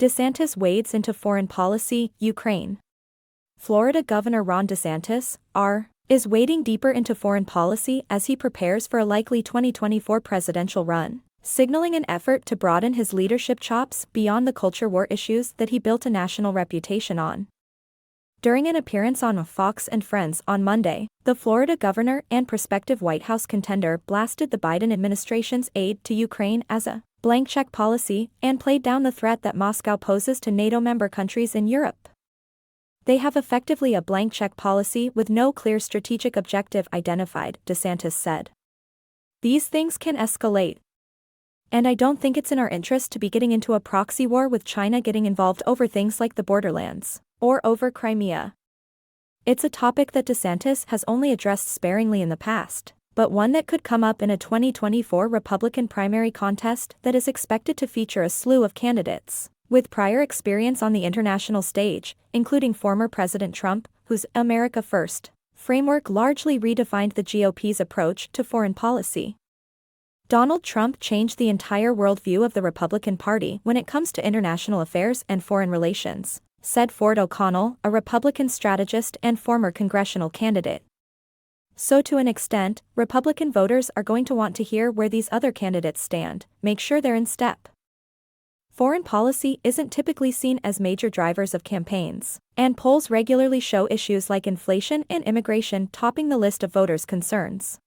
DeSantis wades into foreign policy, Ukraine. Florida Governor Ron DeSantis, R., is wading deeper into foreign policy as he prepares for a likely 2024 presidential run, signaling an effort to broaden his leadership chops beyond the culture war issues that he built a national reputation on. During an appearance on Fox and Friends on Monday, the Florida governor and prospective White House contender blasted the Biden administration's aid to Ukraine as a blank check policy and played down the threat that Moscow poses to NATO member countries in Europe. They have effectively a blank check policy with no clear strategic objective identified, DeSantis said. These things can escalate. And I don't think it's in our interest to be getting into a proxy war with China getting involved over things like the borderlands, or over Crimea. It's a topic that DeSantis has only addressed sparingly in the past, but one that could come up in a 2024 Republican primary contest that is expected to feature a slew of candidates with prior experience on the international stage, including former President Trump, whose America First framework largely redefined the GOP's approach to foreign policy. Donald Trump changed the entire worldview of the Republican Party when it comes to international affairs and foreign relations, said Ford O'Connell, a Republican strategist and former congressional candidate. So to an extent, Republican voters are going to want to hear where these other candidates stand, make sure they're in step. Foreign policy isn't typically seen as major drivers of campaigns, and polls regularly show issues like inflation and immigration topping the list of voters' concerns.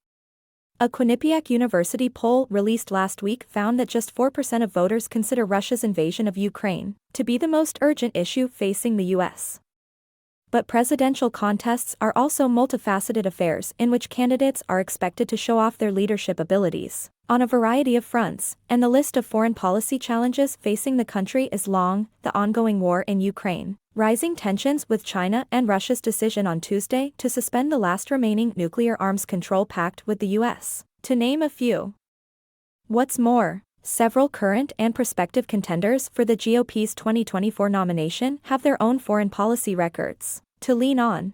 A Quinnipiac University poll released last week found that just 4% of voters consider Russia's invasion of Ukraine to be the most urgent issue facing the U.S. But presidential contests are also multifaceted affairs in which candidates are expected to show off their leadership abilities on a variety of fronts, and the list of foreign policy challenges facing the country is long: the ongoing war in Ukraine, rising tensions with China, and Russia's decision on Tuesday to suspend the last remaining nuclear arms control pact with the U.S., to name a few. What's more, several current and prospective contenders for the GOP's 2024 nomination have their own foreign policy records to lean on.